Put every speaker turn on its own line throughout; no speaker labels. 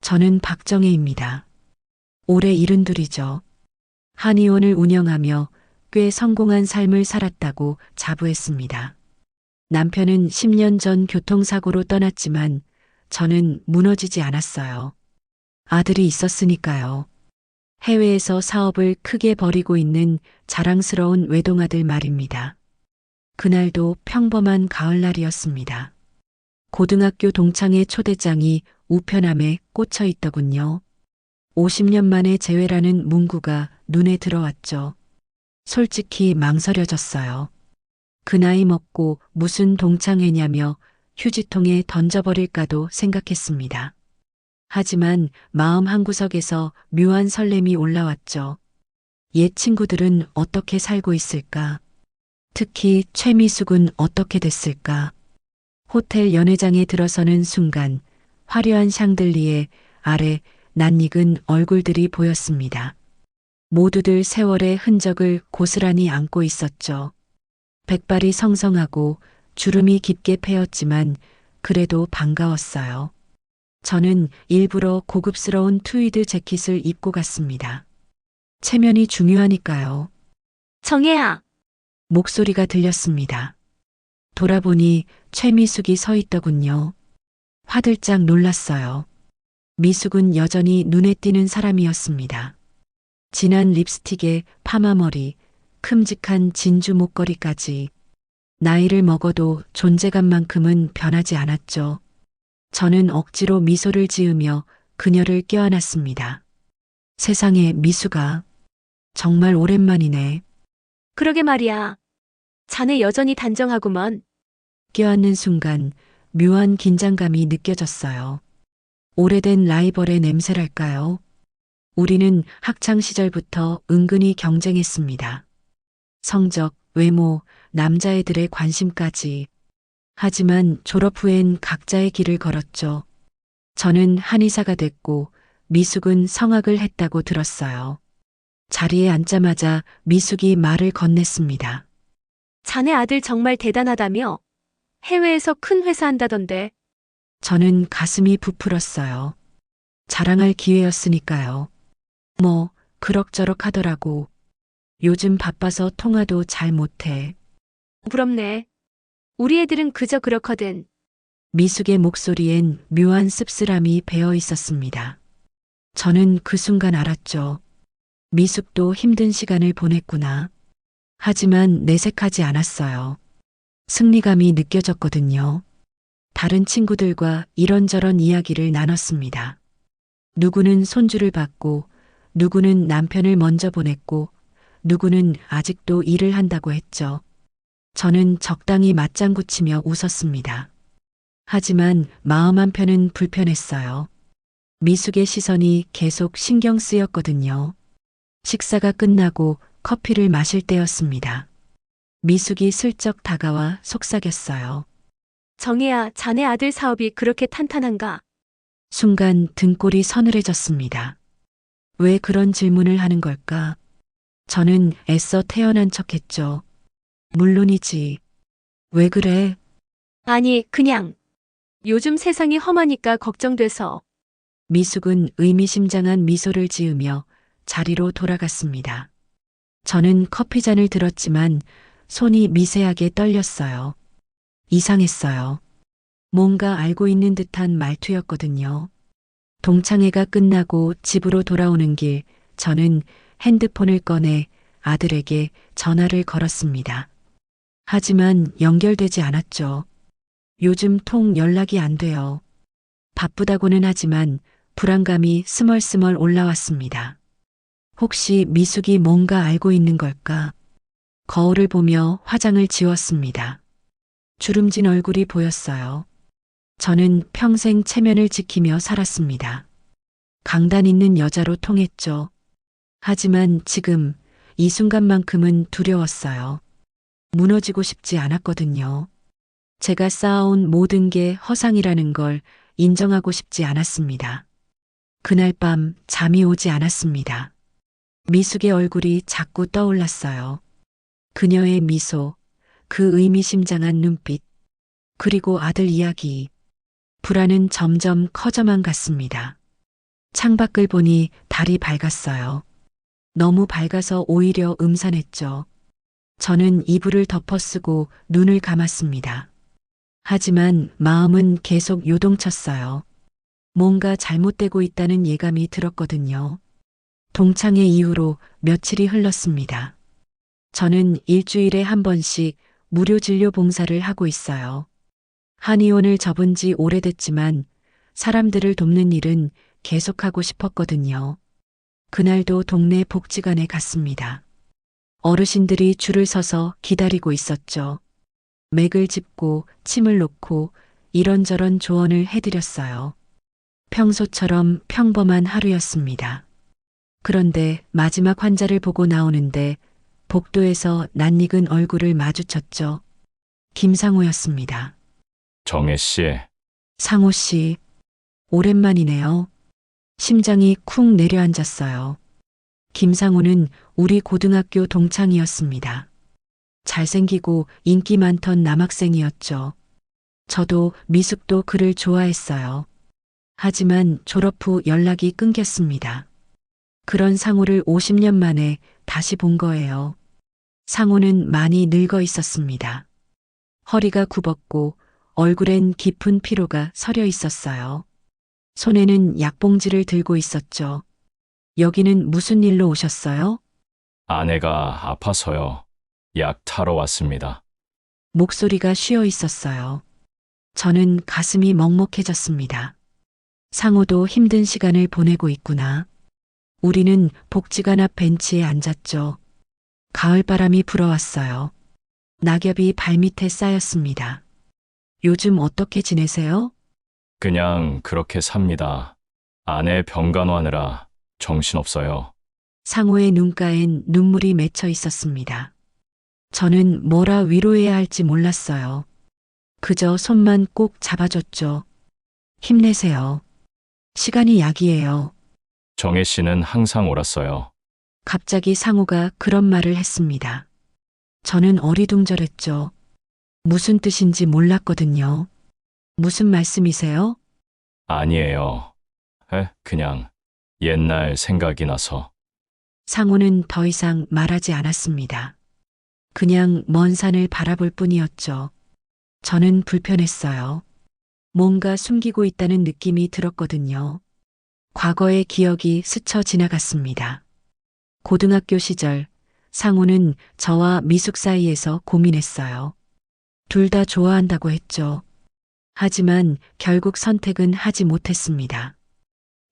저는 박정혜입니다. 올해 72이죠. 한의원을 운영하며 꽤 성공한 삶을 살았다고 자부했습니다. 남편은 10년 전 교통사고로 떠났지만 저는 무너지지 않았어요. 아들이 있었으니까요. 해외에서 사업을 크게 벌이고 있는 자랑스러운 외동아들 말입니다. 그날도 평범한 가을날이었습니다. 고등학교 동창회 초대장이 우편함에 꽂혀 있더군요. 50년 만에 재회라는 문구가 눈에 들어왔죠. 솔직히 망설여졌어요. 그 나이 먹고 무슨 동창회냐며 휴지통에 던져버릴까도 생각했습니다. 하지만 마음 한구석에서 묘한 설렘이 올라왔죠. 옛 친구들은 어떻게 살고 있을까? 특히 최미숙은 어떻게 됐을까? 호텔 연회장에 들어서는 순간 화려한 샹들리에 아래 낯익은 얼굴들이 보였습니다. 모두들 세월의 흔적을 고스란히 안고 있었죠. 백발이 성성하고 주름이 깊게 패였지만 그래도 반가웠어요. 저는 일부러 고급스러운 트위드 재킷을 입고 갔습니다. 체면이 중요하니까요.
정혜야,
목소리가 들렸습니다. 돌아보니 최미숙이 서 있더군요. 화들짝 놀랐어요. 미숙은 여전히 눈에 띄는 사람이었습니다. 진한 립스틱에 파마머리, 큼직한 진주 목걸이까지 나이를 먹어도 존재감만큼은 변하지 않았죠. 저는 억지로 미소를 지으며 그녀를 껴안았습니다. 세상에 미수가 정말 오랜만이네.
그러게 말이야. 자네 여전히 단정하구먼.
껴안는 순간 묘한 긴장감이 느껴졌어요. 오래된 라이벌의 냄새랄까요? 우리는 학창 시절부터 은근히 경쟁했습니다. 성적, 외모, 남자애들의 관심까지. 하지만 졸업 후엔 각자의 길을 걸었죠. 저는 한의사가 됐고 미숙은 성악을 했다고 들었어요. 자리에 앉자마자 미숙이 말을 건넸습니다.
자네 아들 정말 대단하다며? 해외에서 큰 회사 한다던데.
저는 가슴이 부풀었어요. 자랑할 기회였으니까요. 뭐 그럭저럭 하더라고. 요즘 바빠서 통화도 잘 못해.
부럽네. 우리 애들은 그저 그렇거든.
미숙의 목소리엔 묘한 씁쓸함이 배어 있었습니다. 저는 그 순간 알았죠. 미숙도 힘든 시간을 보냈구나. 하지만 내색하지 않았어요. 승리감이 느껴졌거든요. 다른 친구들과 이런저런 이야기를 나눴습니다. 누구는 손주를 받고, 누구는 남편을 먼저 보냈고, 누구는 아직도 일을 한다고 했죠. 저는 적당히 맞장구 치며 웃었습니다. 하지만 마음 한편은 불편했어요. 미숙의 시선이 계속 신경 쓰였거든요. 식사가 끝나고 커피를 마실 때였습니다. 미숙이 슬쩍 다가와 속삭였어요.
정혜야, 자네 아들 사업이 그렇게 탄탄한가?
순간 등골이 서늘해졌습니다. 왜 그런 질문을 하는 걸까? 저는 애써 태어난 척했죠. 물론이지. 왜 그래?
아니, 그냥. 요즘 세상이 험하니까 걱정돼서.
미숙은 의미심장한 미소를 지으며 자리로 돌아갔습니다. 저는 커피잔을 들었지만 손이 미세하게 떨렸어요. 이상했어요. 뭔가 알고 있는 듯한 말투였거든요. 동창회가 끝나고 집으로 돌아오는 길, 저는 핸드폰을 꺼내 아들에게 전화를 걸었습니다. 하지만 연결되지 않았죠. 요즘 통 연락이 안 돼요. 바쁘다고는 하지만 불안감이 스멀스멀 올라왔습니다. 혹시 미숙이 뭔가 알고 있는 걸까? 거울을 보며 화장을 지웠습니다. 주름진 얼굴이 보였어요. 저는 평생 체면을 지키며 살았습니다. 강단 있는 여자로 통했죠. 하지만 지금 이 순간만큼은 두려웠어요. 무너지고 싶지 않았거든요. 제가 쌓아온 모든 게 허상이라는 걸 인정하고 싶지 않았습니다. 그날 밤 잠이 오지 않았습니다. 미숙의 얼굴이 자꾸 떠올랐어요. 그녀의 미소, 그 의미심장한 눈빛, 그리고 아들 이야기. 불안은 점점 커져만 갔습니다. 창밖을 보니 달이 밝았어요. 너무 밝아서 오히려 음산했죠. 저는 이불을 덮어쓰고 눈을 감았습니다. 하지만 마음은 계속 요동쳤어요. 뭔가 잘못되고 있다는 예감이 들었거든요. 동창회 이후로 며칠이 흘렀습니다. 저는 일주일에 한 번씩 무료 진료 봉사를 하고 있어요. 한의원을 접은 지 오래됐지만 사람들을 돕는 일은 계속하고 싶었거든요. 그날도 동네 복지관에 갔습니다. 어르신들이 줄을 서서 기다리고 있었죠. 맥을 짚고 침을 놓고 이런저런 조언을 해드렸어요. 평소처럼 평범한 하루였습니다. 그런데 마지막 환자를 보고 나오는데 복도에서 낯익은 얼굴을 마주쳤죠. 김상호였습니다.
정혜 씨,
상호 씨, 오랜만이네요. 심장이 쿵 내려앉았어요. 김상호는 우리 고등학교 동창이었습니다. 잘생기고 인기 많던 남학생이었죠. 저도 미숙도 그를 좋아했어요. 하지만 졸업 후 연락이 끊겼습니다. 그런 상호를 50년 만에 다시 본 거예요. 상호는 많이 늙어 있었습니다. 허리가 굽었고 얼굴엔 깊은 피로가 서려 있었어요. 손에는 약봉지를 들고 있었죠. 여기는 무슨 일로 오셨어요?
아내가 아파서요. 약 타러 왔습니다.
목소리가 쉬어 있었어요. 저는 가슴이 먹먹해졌습니다. 상호도 힘든 시간을 보내고 있구나. 우리는 복지관 앞 벤치에 앉았죠. 가을바람이 불어왔어요. 낙엽이 발밑에 쌓였습니다. 요즘 어떻게 지내세요?
그냥 그렇게 삽니다. 아내 병간호하느라 정신없어요.
상호의 눈가엔 눈물이 맺혀 있었습니다. 저는 뭐라 위로해야 할지 몰랐어요. 그저 손만 꼭 잡아줬죠. 힘내세요. 시간이 약이에요.
정혜 씨는 항상 옳았어요.
갑자기 상호가 그런 말을 했습니다. 저는 어리둥절했죠. 무슨 뜻인지 몰랐거든요. 무슨 말씀이세요?
아니에요. 그냥 옛날 생각이 나서.
상호는 더 이상 말하지 않았습니다. 그냥 먼 산을 바라볼 뿐이었죠. 저는 불편했어요. 뭔가 숨기고 있다는 느낌이 들었거든요. 과거의 기억이 스쳐 지나갔습니다. 고등학교 시절 상호는 저와 미숙 사이에서 고민했어요. 둘 다 좋아한다고 했죠. 하지만 결국 선택은 하지 못했습니다.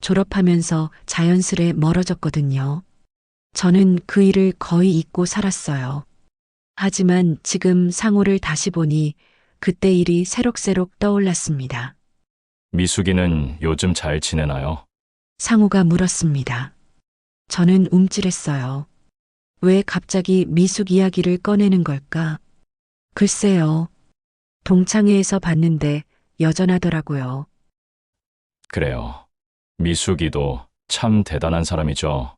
졸업하면서 자연스레 멀어졌거든요. 저는 그 일을 거의 잊고 살았어요. 하지만 지금 상호를 다시 보니 그때 일이 새록새록 떠올랐습니다.
미숙이는 요즘 잘 지내나요?
상호가 물었습니다. 저는 움찔했어요. 왜 갑자기 미숙 이야기를 꺼내는 걸까? 글쎄요. 동창회에서 봤는데 여전하더라고요.
그래요. 미숙이도 참 대단한 사람이죠.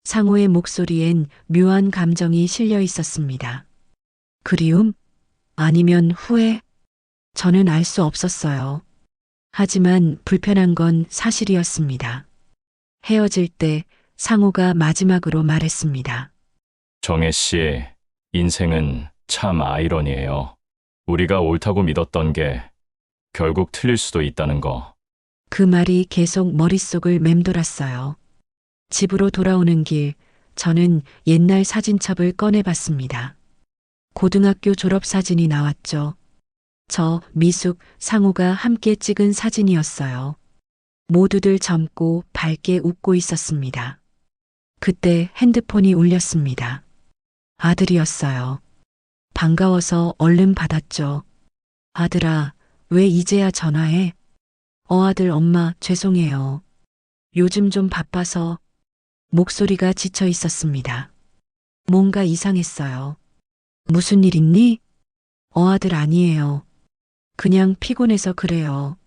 상호의 목소리엔 묘한 감정이 실려 있었습니다. 그리움? 아니면 후회? 저는 알 수 없었어요. 하지만 불편한 건 사실이었습니다. 헤어질 때 상호가 마지막으로 말했습니다.
정혜 씨, 인생은 참 아이러니해요. 우리가 옳다고 믿었던 게 결국 틀릴 수도 있다는 거.
그 말이 계속 머릿속을 맴돌았어요. 집으로 돌아오는 길, 저는 옛날 사진첩을 꺼내봤습니다. 고등학교 졸업사진이 나왔죠. 저, 미숙, 상호가 함께 찍은 사진이었어요. 모두들 젊고 밝게 웃고 있었습니다. 그때 핸드폰이 울렸습니다. 아들이었어요. 반가워서 얼른 받았죠. 아들아, 왜 이제야 전화해? 아들 엄마 죄송해요. 요즘 좀 바빠서. 목소리가 지쳐 있었습니다. 뭔가 이상했어요. 무슨 일 있니? 아들 아니에요. 그냥 피곤해서 그래요.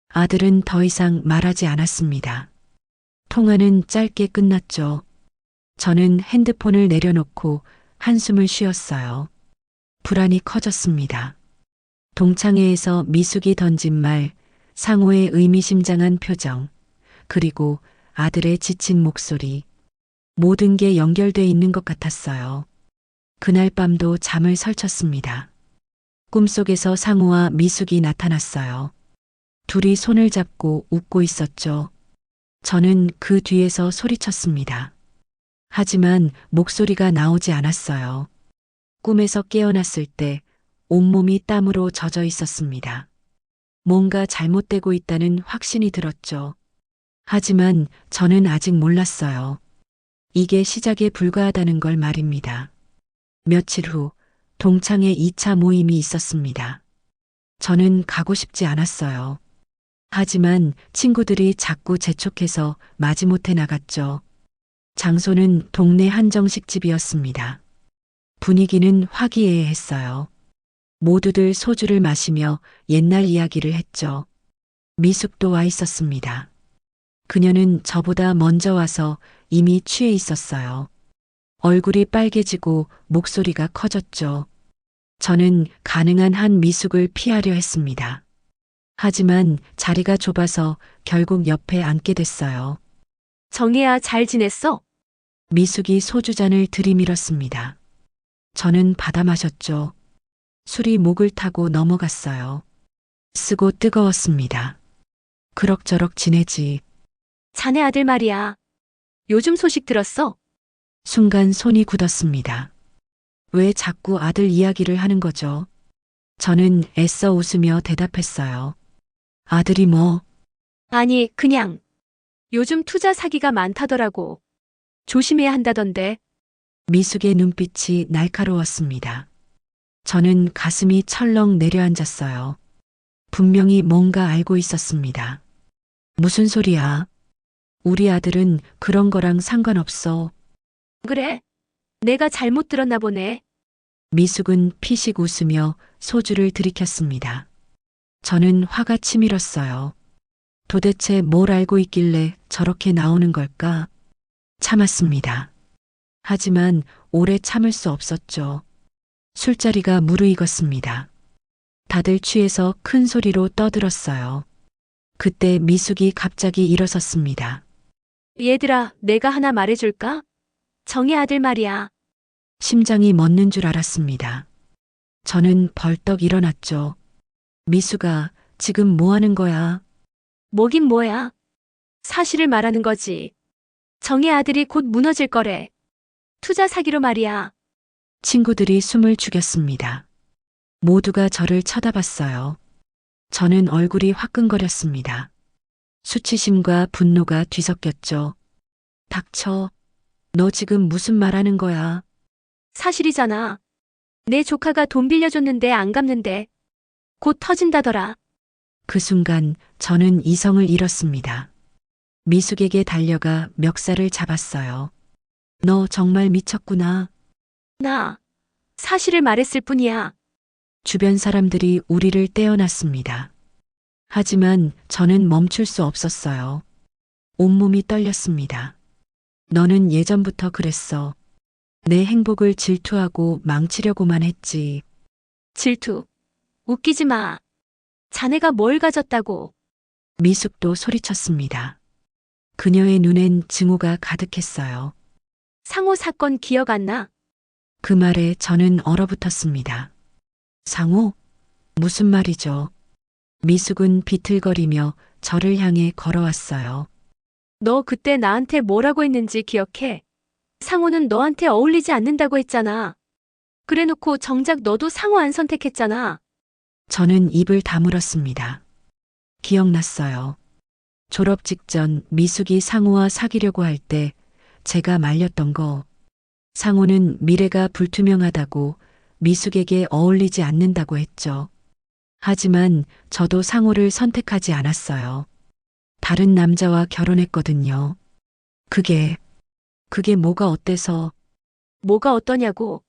아들은 더 이상 말하지 않았습니다. 통화는 짧게 끝났죠. 저는 핸드폰을 내려놓고 한숨을 쉬었어요. 불안이 커졌습니다. 동창회에서 미숙이 던진 말, 상호의 의미심장한 표정, 그리고 아들의 지친 목소리. 모든 게 연결돼 있는 것 같았어요. 그날 밤도 잠을 설쳤습니다. 꿈속에서 상우와 미숙이 나타났어요. 둘이 손을 잡고 웃고 있었죠. 저는 그 뒤에서 소리쳤습니다. 하지만 목소리가 나오지 않았어요. 꿈에서 깨어났을 때 온몸이 땀으로 젖어 있었습니다. 뭔가 잘못되고 있다는 확신이 들었죠. 하지만 저는 아직 몰랐어요. 이게 시작에 불과하다는 걸 말입니다. 며칠 후 동창회 2차 모임이 있었습니다. 저는 가고 싶지 않았어요. 하지만 친구들이 자꾸 재촉해서 마지못해 나갔죠. 장소는 동네 한정식집이었습니다. 분위기는 화기애애했어요. 모두들 소주를 마시며 옛날 이야기를 했죠. 미숙도 와 있었습니다. 그녀는 저보다 먼저 와서 이미 취해 있었어요. 얼굴이 빨개지고 목소리가 커졌죠. 저는 가능한 한 미숙을 피하려 했습니다. 하지만 자리가 좁아서 결국 옆에 앉게 됐어요.
정혜야, 잘 지냈어?
미숙이 소주잔을 들이밀었습니다. 저는 받아 마셨죠. 술이 목을 타고 넘어갔어요. 쓰고 뜨거웠습니다. 그럭저럭 지내지.
자네 아들 말이야. 요즘 소식 들었어?
순간 손이 굳었습니다. 왜 자꾸 아들 이야기를 하는 거죠? 저는 애써 웃으며 대답했어요. 아들이 뭐?
아니, 그냥. 요즘 투자 사기가 많다더라고. 조심해야 한다던데.
미숙의 눈빛이 날카로웠습니다. 저는 가슴이 철렁 내려앉았어요. 분명히 뭔가 알고 있었습니다. 무슨 소리야? 우리 아들은 그런 거랑 상관없어.
그래? 내가 잘못 들었나 보네.
미숙은 피식 웃으며 소주를 들이켰습니다. 저는 화가 치밀었어요. 도대체 뭘 알고 있길래 저렇게 나오는 걸까? 참았습니다. 하지만 오래 참을 수 없었죠. 술자리가 무르익었습니다. 다들 취해서 큰 소리로 떠들었어요. 그때 미숙이 갑자기 일어섰습니다.
얘들아, 내가 하나 말해줄까? 정혜 아들 말이야.
심장이 멎는 줄 알았습니다. 저는 벌떡 일어났죠. 미숙아, 지금 뭐 하는 거야?
뭐긴 뭐야. 사실을 말하는 거지. 정혜 아들이 곧 무너질 거래. 투자 사기로 말이야.
친구들이 숨을 죽였습니다. 모두가 저를 쳐다봤어요. 저는 얼굴이 화끈거렸습니다. 수치심과 분노가 뒤섞였죠. 닥쳐. 너 지금 무슨 말 하는 거야?
사실이잖아. 내 조카가 돈 빌려줬는데 안 갚는데. 곧 터진다더라.
그 순간 저는 이성을 잃었습니다. 미숙에게 달려가 멱살을 잡았어요. 너 정말 미쳤구나.
나 사실을 말했을 뿐이야.
주변 사람들이 우리를 떼어놨습니다. 하지만 저는 멈출 수 없었어요. 온몸이 떨렸습니다. 너는 예전부터 그랬어. 내 행복을 질투하고 망치려고만 했지.
질투. 웃기지 마. 자네가 뭘 가졌다고.
미숙도 소리쳤습니다. 그녀의 눈엔 증오가 가득했어요.
상호 사건 기억 안 나?
그 말에 저는 얼어붙었습니다. 상호? 무슨 말이죠? 미숙은 비틀거리며 저를 향해 걸어왔어요.
너 그때 나한테 뭐라고 했는지 기억해? 상호는 너한테 어울리지 않는다고 했잖아. 그래놓고 정작 너도 상호 안 선택했잖아.
저는 입을 다물었습니다. 기억났어요. 졸업 직전 미숙이 상호와 사귀려고 할 때 제가 말렸던 거. 상호는 미래가 불투명하다고 미숙에게 어울리지 않는다고 했죠. 하지만 저도 상호를 선택하지 않았어요. 다른 남자와 결혼했거든요. 그게 뭐가 어때서?
뭐가 어떠냐고.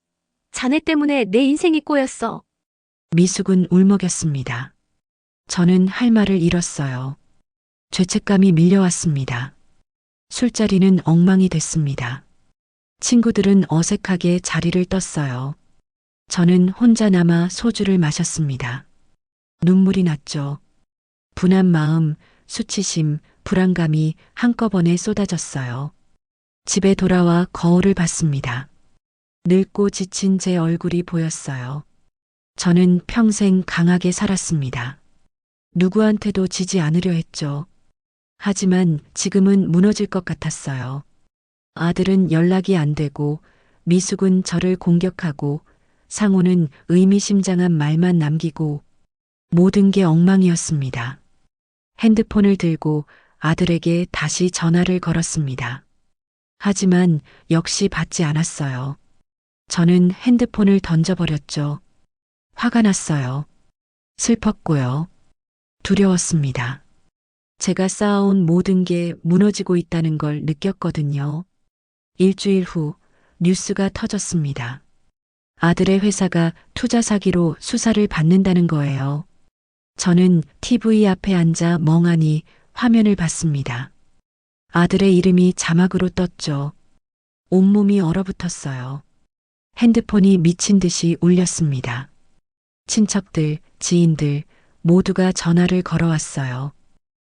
자네 때문에 내 인생이 꼬였어.
미숙은 울먹였습니다. 저는 할 말을 잃었어요. 죄책감이 밀려왔습니다. 술자리는 엉망이 됐습니다. 친구들은 어색하게 자리를 떴어요. 저는 혼자 남아 소주를 마셨습니다. 눈물이 났죠. 분한 마음, 수치심, 불안감이 한꺼번에 쏟아졌어요. 집에 돌아와 거울을 봤습니다. 늙고 지친 제 얼굴이 보였어요. 저는 평생 강하게 살았습니다. 누구한테도 지지 않으려 했죠. 하지만 지금은 무너질 것 같았어요. 아들은 연락이 안 되고 미숙은 저를 공격하고 상호는 의미심장한 말만 남기고 모든 게 엉망이었습니다. 핸드폰을 들고 아들에게 다시 전화를 걸었습니다. 하지만 역시 받지 않았어요. 저는 핸드폰을 던져버렸죠. 화가 났어요. 슬펐고요. 두려웠습니다. 제가 쌓아온 모든 게 무너지고 있다는 걸 느꼈거든요. 일주일 후 뉴스가 터졌습니다. 아들의 회사가 투자 사기로 수사를 받는다는 거예요. 저는 TV 앞에 앉아 멍하니 화면을 봤습니다. 아들의 이름이 자막으로 떴죠. 온몸이 얼어붙었어요. 핸드폰이 미친 듯이 울렸습니다. 친척들, 지인들 모두가 전화를 걸어왔어요.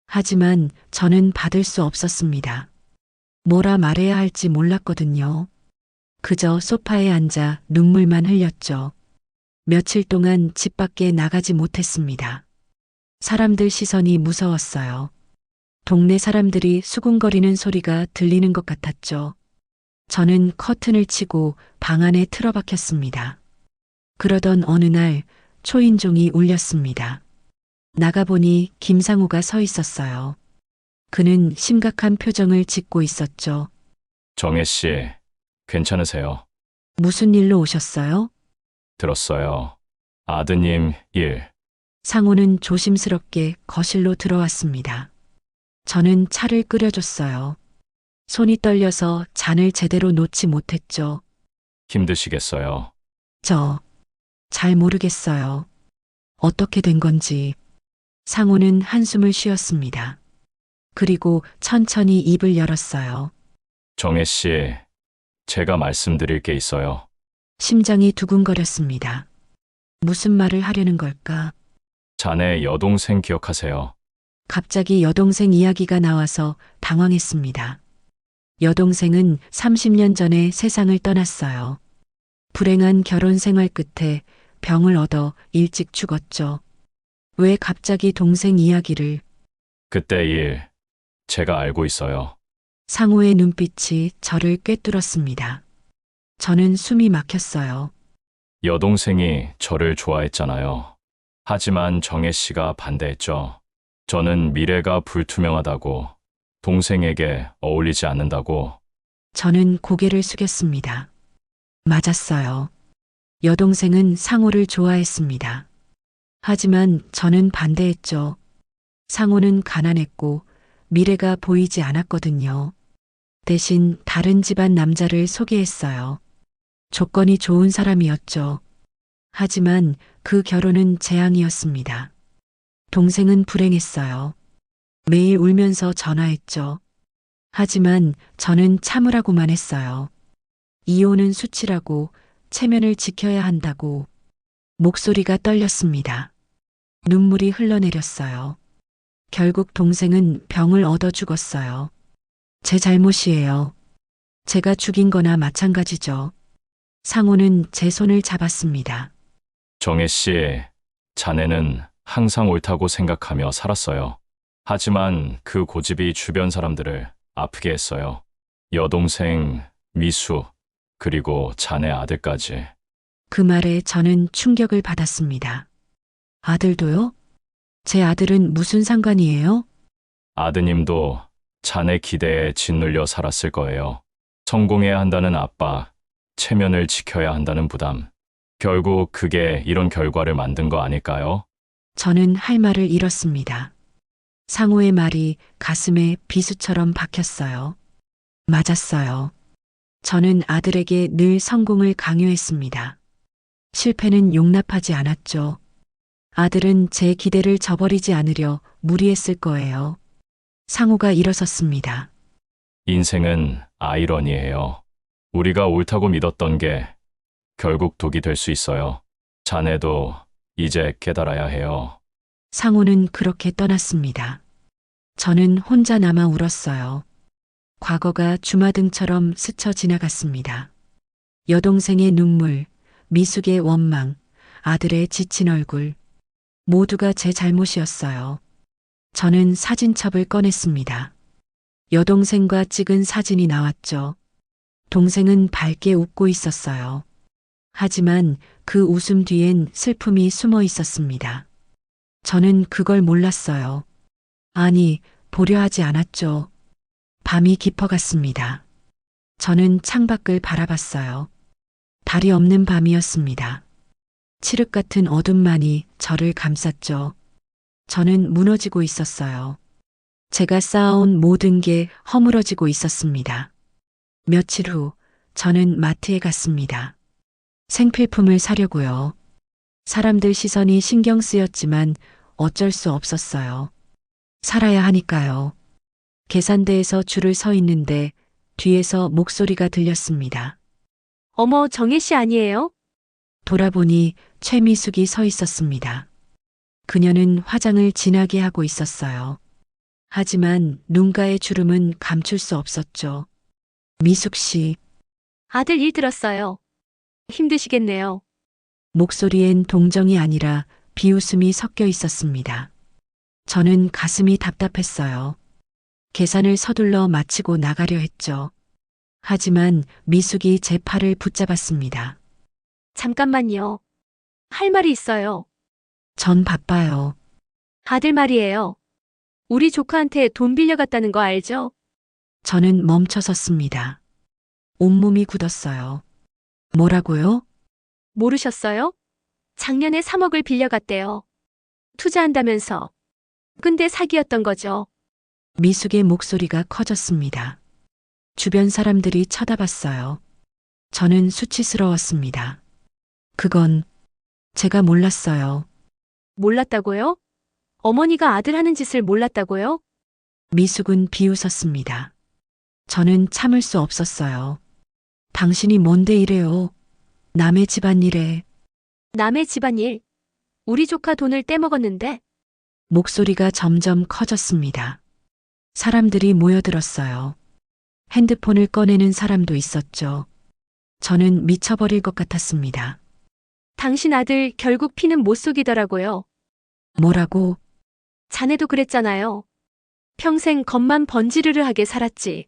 하지만 저는 받을 수 없었습니다. 뭐라 말해야 할지 몰랐거든요. 그저 소파에 앉아 눈물만 흘렸죠. 며칠 동안 집 밖에 나가지 못했습니다. 사람들 시선이 무서웠어요. 동네 사람들이 수군거리는 소리가 들리는 것 같았죠. 저는 커튼을 치고 방 안에 틀어박혔습니다. 그러던 어느 날 초인종이 울렸습니다. 나가보니 김상우가 서 있었어요. 그는 심각한 표정을 짓고 있었죠.
정혜 씨, 괜찮으세요?
무슨 일로 오셨어요?
들었어요. 아드님 일.
상우는 조심스럽게 거실로 들어왔습니다. 저는 차를 끓여줬어요. 손이 떨려서 잔을 제대로 놓지 못했죠.
힘드시겠어요.
잘 모르겠어요. 어떻게 된 건지. 상우는 한숨을 쉬었습니다. 그리고 천천히 입을 열었어요.
정혜 씨, 제가 말씀드릴 게 있어요.
심장이 두근거렸습니다. 무슨 말을 하려는 걸까?
자네 여동생 기억하세요?
갑자기 여동생 이야기가 나와서 당황했습니다. 여동생은 30년 전에 세상을 떠났어요. 불행한 결혼 생활 끝에 병을 얻어 일찍 죽었죠. 왜 갑자기 동생 이야기를?
그때 일, 제가 알고 있어요.
상호의 눈빛이 저를 꿰뚫었습니다. 저는 숨이 막혔어요.
여동생이 저를 좋아했잖아요. 하지만 정혜 씨가 반대했죠. 저는 미래가 불투명하다고, 동생에게 어울리지 않는다고.
저는 고개를 숙였습니다. 맞았어요. 여동생은 상호를 좋아했습니다. 하지만 저는 반대했죠. 상호는 가난했고 미래가 보이지 않았거든요. 대신 다른 집안 남자를 소개했어요. 조건이 좋은 사람이었죠. 하지만 그 결혼은 재앙이었습니다. 동생은 불행했어요. 매일 울면서 전화했죠. 하지만 저는 참으라고만 했어요. 이혼은 수치라고, 체면을 지켜야 한다고. 목소리가 떨렸습니다. 눈물이 흘러내렸어요. 결국 동생은 병을 얻어 죽었어요. 제 잘못이에요. 제가 죽인 거나 마찬가지죠. 상호는 제 손을 잡았습니다.
정혜 씨, 자네는 항상 옳다고 생각하며 살았어요. 하지만 그 고집이 주변 사람들을 아프게 했어요. 여동생, 미수, 그리고 자네 아들까지.
그 말에 저는 충격을 받았습니다. 아들도요? 제 아들은 무슨 상관이에요?
아드님도 자네 기대에 짓눌려 살았을 거예요. 성공해야 한다는 압박, 체면을 지켜야 한다는 부담. 결국 그게 이런 결과를 만든 거 아닐까요?
저는 할 말을 잃었습니다. 상호의 말이 가슴에 비수처럼 박혔어요. 맞았어요. 저는 아들에게 늘 성공을 강요했습니다. 실패는 용납하지 않았죠. 아들은 제 기대를 저버리지 않으려 무리했을 거예요. 상호가 일어섰습니다.
인생은 아이러니예요. 우리가 옳다고 믿었던 게 결국 독이 될 수 있어요. 자네도 이제 깨달아야 해요.
상호는 그렇게 떠났습니다. 저는 혼자 남아 울었어요. 과거가 주마등처럼 스쳐 지나갔습니다. 여동생의 눈물, 미숙의 원망, 아들의 지친 얼굴, 모두가 제 잘못이었어요. 저는 사진첩을 꺼냈습니다. 여동생과 찍은 사진이 나왔죠. 동생은 밝게 웃고 있었어요. 하지만 그 웃음 뒤엔 슬픔이 숨어 있었습니다. 저는 그걸 몰랐어요. 아니, 보려 하지 않았죠. 밤이 깊어갔습니다. 저는 창밖을 바라봤어요. 달이 없는 밤이었습니다. 칠흑 같은 어둠만이 저를 감쌌죠. 저는 무너지고 있었어요. 제가 쌓아온 모든 게 허물어지고 있었습니다. 며칠 후 저는 마트에 갔습니다. 생필품을 사려고요. 사람들 시선이 신경 쓰였지만 어쩔 수 없었어요. 살아야 하니까요. 계산대에서 줄을 서 있는데 뒤에서 목소리가 들렸습니다.
어머, 정혜 씨 아니에요?
돌아보니 최미숙이 서 있었습니다. 그녀는 화장을 진하게 하고 있었어요. 하지만 눈가의 주름은 감출 수 없었죠. 미숙 씨,
아들 일 들었어요. 힘드시겠네요.
목소리엔 동정이 아니라 비웃음이 섞여 있었습니다. 저는 가슴이 답답했어요. 계산을 서둘러 마치고 나가려 했죠. 하지만 미숙이 제 팔을 붙잡았습니다.
잠깐만요. 할 말이 있어요.
전 바빠요.
아들 말이에요. 우리 조카한테 돈 빌려갔다는 거 알죠?
저는 멈춰 섰습니다. 온몸이 굳었어요. 뭐라고요?
모르셨어요? 작년에 3억을 빌려갔대요. 투자한다면서. 근데 사기였던 거죠.
미숙의 목소리가 커졌습니다. 주변 사람들이 쳐다봤어요. 저는 수치스러웠습니다. 그건 제가 몰랐어요.
몰랐다고요? 어머니가 아들 하는 짓을 몰랐다고요?
미숙은 비웃었습니다. 저는 참을 수 없었어요. 당신이 뭔데 이래요? 남의 집안일에.
남의 집안일. 우리 조카 돈을 떼먹었는데
목소리가 점점 커졌습니다. 사람들이 모여들었어요. 핸드폰을 꺼내는 사람도 있었죠. 저는 미쳐버릴 것 같았습니다.
당신 아들 결국 피는 못 속이더라고요.
뭐라고?
자네도 그랬잖아요. 평생 겉만 번지르르하게 살았지.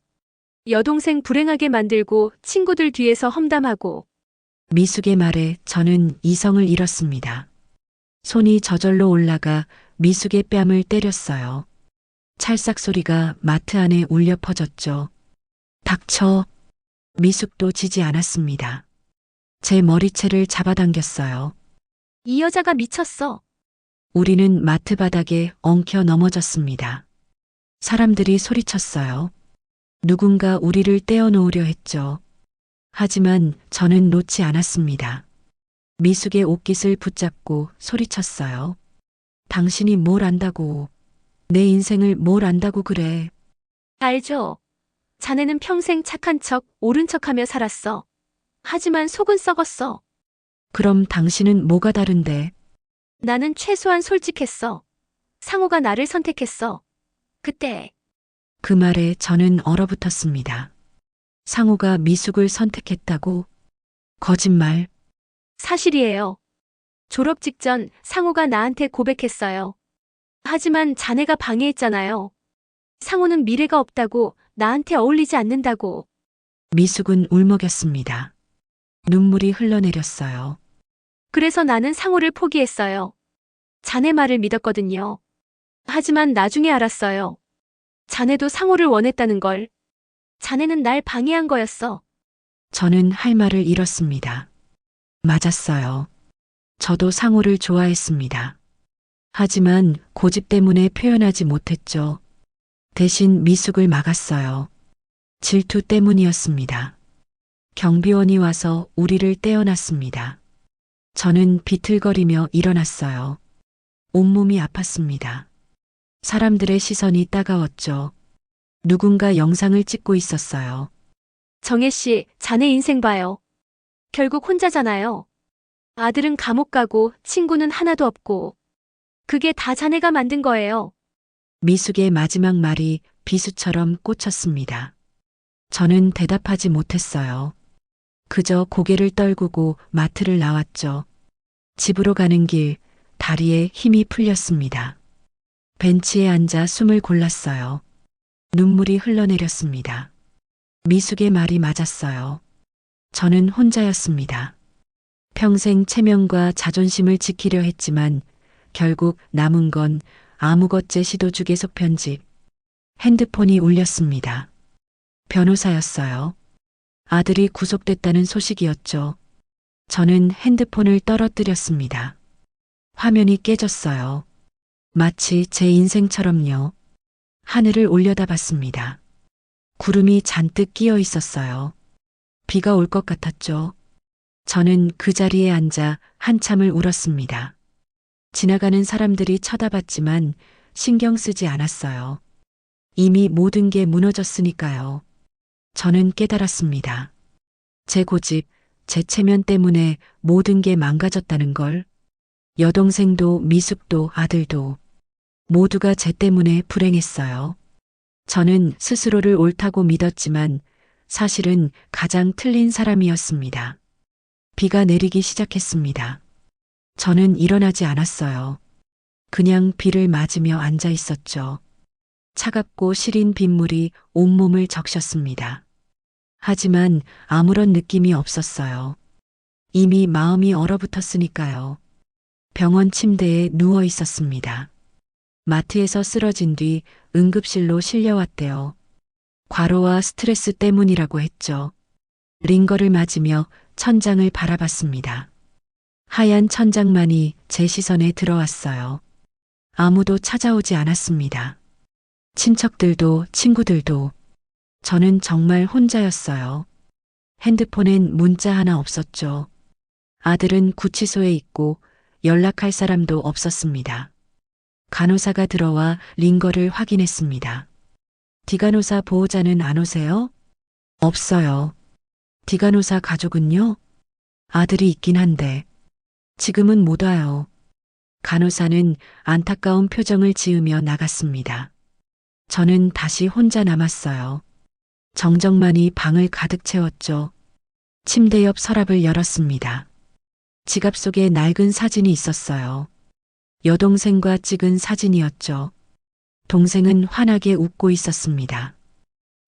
여동생 불행하게 만들고 친구들 뒤에서 험담하고.
미숙의 말에 저는 이성을 잃었습니다. 손이 저절로 올라가 미숙의 뺨을 때렸어요. 찰싹 소리가 마트 안에 울려 퍼졌죠. 닥쳐. 미숙도 지지 않았습니다. 제 머리채를 잡아당겼어요.
이 여자가 미쳤어.
우리는 마트 바닥에 엉켜 넘어졌습니다. 사람들이 소리쳤어요. 누군가 우리를 떼어놓으려 했죠. 하지만 저는 놓지 않았습니다. 미숙의 옷깃을 붙잡고 소리쳤어요. 당신이 뭘 안다고. 내 인생을 뭘 안다고 그래.
알죠? 자네는 평생 착한 척, 옳은 척하며 살았어. 하지만 속은 썩었어.
그럼 당신은 뭐가 다른데?
나는 최소한 솔직했어. 상호가 나를 선택했어. 그때
그 말에 저는 얼어붙었습니다. 상우가 미숙을 선택했다고? 거짓말.
사실이에요. 졸업 직전 상호가 나한테 고백했어요. 하지만 자네가 방해했잖아요. 상호는 미래가 없다고, 나한테 어울리지 않는다고.
미숙은 울먹였습니다. 눈물이 흘러내렸어요.
그래서 나는 상호를 포기했어요. 자네 말을 믿었거든요. 하지만 나중에 알았어요. 자네도 상호를 원했다는 걸. 자네는 날 방해한 거였어.
저는 할 말을 잃었습니다. 맞았어요. 저도 상우를 좋아했습니다. 하지만 고집 때문에 표현하지 못했죠. 대신 미숙을 막았어요. 질투 때문이었습니다. 경비원이 와서 우리를 떼어놨습니다. 저는 비틀거리며 일어났어요. 온몸이 아팠습니다. 사람들의 시선이 따가웠죠. 누군가 영상을 찍고 있었어요.
정혜 씨, 자네 인생 봐요. 결국 혼자잖아요. 아들은 감옥 가고 친구는 하나도 없고. 그게 다 자네가 만든 거예요.
미숙의 마지막 말이 비수처럼 꽂혔습니다. 저는 대답하지 못했어요. 그저 고개를 떨구고 마트를 나왔죠. 집으로 가는 길, 다리에 힘이 풀렸습니다. 벤치에 앉아 숨을 골랐어요. 눈물이 흘러내렸습니다. 미숙의 말이 맞았어요. 저는 혼자였습니다. 평생 체면과 자존심을 지키려 했지만 결국 남은 건 아무것제 시도주계속 편집. 핸드폰이 울렸습니다. 변호사였어요. 아들이 구속됐다는 소식이었죠. 저는 핸드폰을 떨어뜨렸습니다. 화면이 깨졌어요. 마치 제 인생처럼요. 하늘을 올려다봤습니다. 구름이 잔뜩 끼어 있었어요. 비가 올 것 같았죠. 저는 그 자리에 앉아 한참을 울었습니다. 지나가는 사람들이 쳐다봤지만 신경 쓰지 않았어요. 이미 모든 게 무너졌으니까요. 저는 깨달았습니다. 제 고집, 제 체면 때문에 모든 게 망가졌다는 걸. 여동생도 미숙도 아들도 모두가 제 때문에 불행했어요. 저는 스스로를 옳다고 믿었지만 사실은 가장 틀린 사람이었습니다. 비가 내리기 시작했습니다. 저는 일어나지 않았어요. 그냥 비를 맞으며 앉아 있었죠. 차갑고 시린 빗물이 온몸을 적셨습니다. 하지만 아무런 느낌이 없었어요. 이미 마음이 얼어붙었으니까요. 병원 침대에 누워 있었습니다. 마트에서 쓰러진 뒤 응급실로 실려왔대요. 과로와 스트레스 때문이라고 했죠. 링거를 맞으며 천장을 바라봤습니다. 하얀 천장만이 제 시선에 들어왔어요. 아무도 찾아오지 않았습니다. 친척들도 친구들도. 저는 정말 혼자였어요. 핸드폰엔 문자 하나 없었죠. 아들은 구치소에 있고 연락할 사람도 없었습니다. 간호사가 들어와 링거를 확인했습니다. 디간호사 보호자는 안 오세요? 없어요. 디간호사 가족은요? 아들이 있긴 한데 지금은 못 와요. 간호사는 안타까운 표정을 지으며 나갔습니다. 저는 다시 혼자 남았어요. 정적만이 방을 가득 채웠죠. 침대 옆 서랍을 열었습니다. 지갑 속에 낡은 사진이 있었어요. 여동생과 찍은 사진이었죠. 동생은 환하게 웃고 있었습니다.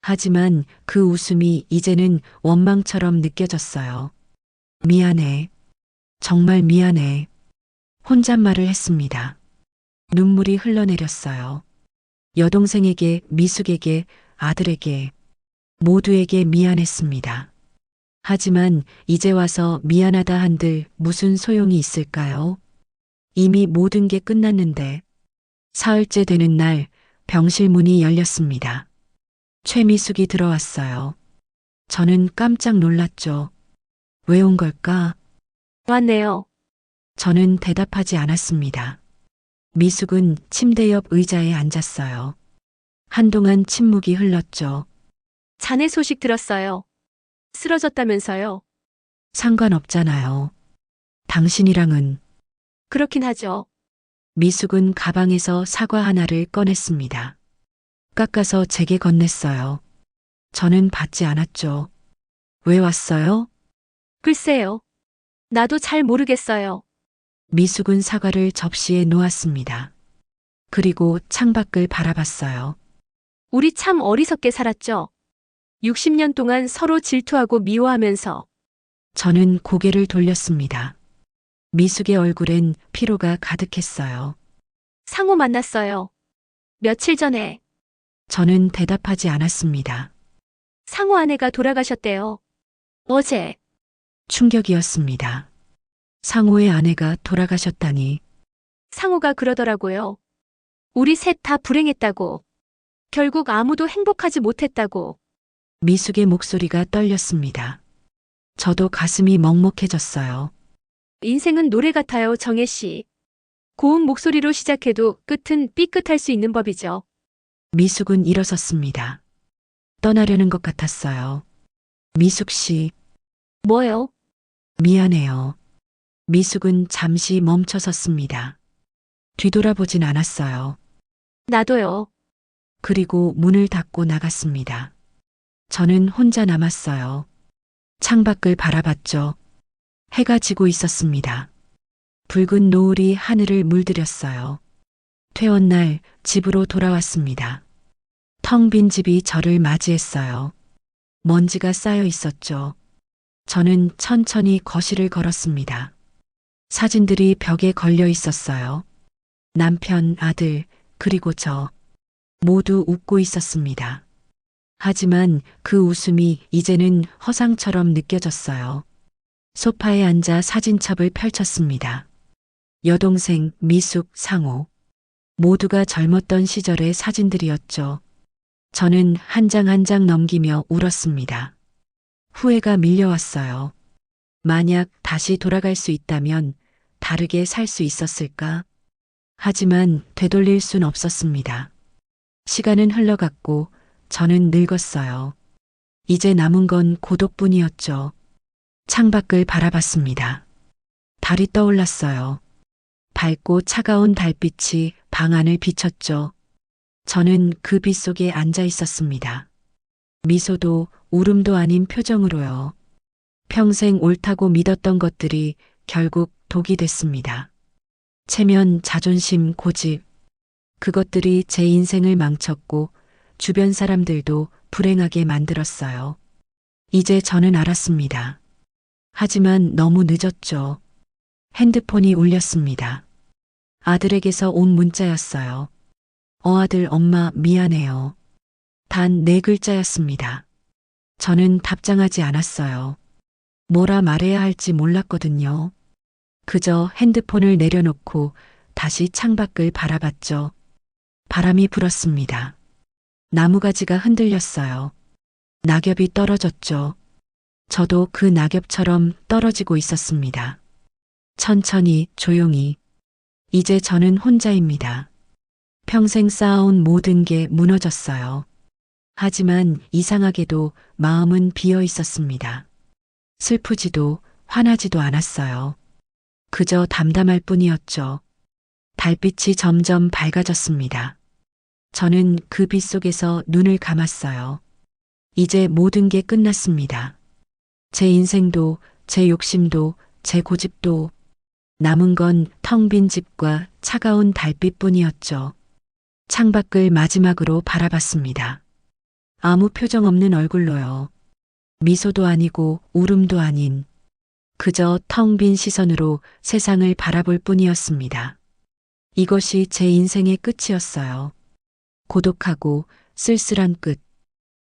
하지만 그 웃음이 이제는 원망처럼 느껴졌어요. 미안해. 정말 미안해. 혼잣말을 했습니다. 눈물이 흘러내렸어요. 여동생에게, 미숙에게, 아들에게, 모두에게 미안했습니다. 하지만 이제 와서 미안하다 한들 무슨 소용이 있을까요? 이미 모든 게 끝났는데. 사흘째 되는 날 병실 문이 열렸습니다. 최미숙이 들어왔어요. 저는 깜짝 놀랐죠. 왜 온 걸까?
왔네요.
저는 대답하지 않았습니다. 미숙은 침대 옆 의자에 앉았어요. 한동안 침묵이 흘렀죠.
자네 소식 들었어요. 쓰러졌다면서요.
상관없잖아요. 당신이랑은.
그렇긴 하죠.
미숙은 가방에서 사과 하나를 꺼냈습니다. 깎아서 제게 건넸어요. 저는 받지 않았죠. 왜 왔어요?
글쎄요. 나도 잘 모르겠어요.
미숙은 사과를 접시에 놓았습니다. 그리고 창밖을 바라봤어요.
우리 참 어리석게 살았죠. 60년 동안 서로 질투하고 미워하면서.
저는 고개를 돌렸습니다. 미숙의 얼굴엔 피로가 가득했어요.
상호 만났어요. 며칠 전에
저는 대답하지 않았습니다.
상호 아내가 돌아가셨대요. 어제.
충격이었습니다. 상호의 아내가 돌아가셨다니.
상호가 그러더라고요. 우리 셋 다 불행했다고. 결국 아무도 행복하지 못했다고.
미숙의 목소리가 떨렸습니다. 저도 가슴이 먹먹해졌어요.
인생은 노래 같아요, 정혜 씨. 고운 목소리로 시작해도 끝은 삐끗할 수 있는 법이죠.
미숙은 일어섰습니다. 떠나려는 것 같았어요. 미숙 씨,
뭐요?
미안해요. 미숙은 잠시 멈춰섰습니다. 뒤돌아보진 않았어요.
나도요.
그리고 문을 닫고 나갔습니다. 저는 혼자 남았어요. 창밖을 바라봤죠. 해가 지고 있었습니다. 붉은 노을이 하늘을 물들였어요. 퇴원날 집으로 돌아왔습니다. 텅 빈 집이 저를 맞이했어요. 먼지가 쌓여 있었죠. 저는 천천히 거실을 걸었습니다. 사진들이 벽에 걸려 있었어요. 남편, 아들, 그리고 저. 모두 웃고 있었습니다. 하지만 그 웃음이 이제는 허상처럼 느껴졌어요. 소파에 앉아 사진첩을 펼쳤습니다. 여동생, 미숙, 상호. 모두가 젊었던 시절의 사진들이었죠. 저는 한 장 한 장 넘기며 울었습니다. 후회가 밀려왔어요. 만약 다시 돌아갈 수 있다면 다르게 살 수 있었을까? 하지만 되돌릴 순 없었습니다. 시간은 흘러갔고 저는 늙었어요. 이제 남은 건 고독뿐이었죠. 창밖을 바라봤습니다. 달이 떠올랐어요. 밝고 차가운 달빛이 방 안을 비췄죠. 저는 그 빛 속에 앉아 있었습니다. 미소도 울음도 아닌 표정으로요. 평생 옳다고 믿었던 것들이 결국 독이 됐습니다. 체면, 자존심, 고집. 그것들이 제 인생을 망쳤고 주변 사람들도 불행하게 만들었어요. 이제 저는 알았습니다. 하지만 너무 늦었죠. 핸드폰이 울렸습니다. 아들에게서 온 문자였어요. 아들, 엄마, 미안해요. 단 4글자였습니다. 저는 답장하지 않았어요. 뭐라 말해야 할지 몰랐거든요. 그저 핸드폰을 내려놓고 다시 창밖을 바라봤죠. 바람이 불었습니다. 나무가지가 흔들렸어요. 낙엽이 떨어졌죠. 저도 그 낙엽처럼 떨어지고 있었습니다. 천천히, 조용히. 이제 저는 혼자입니다. 평생 쌓아온 모든 게 무너졌어요. 하지만 이상하게도 마음은 비어 있었습니다. 슬프지도 화나지도 않았어요. 그저 담담할 뿐이었죠. 달빛이 점점 밝아졌습니다. 저는 그 빛 속에서 눈을 감았어요. 이제 모든 게 끝났습니다. 제 인생도, 제 욕심도, 제 고집도. 남은 건 텅 빈 집과 차가운 달빛뿐이었죠. 창밖을 마지막으로 바라봤습니다. 아무 표정 없는 얼굴로요. 미소도 아니고 울음도 아닌 그저 텅 빈 시선으로 세상을 바라볼 뿐이었습니다. 이것이 제 인생의 끝이었어요. 고독하고 쓸쓸한 끝.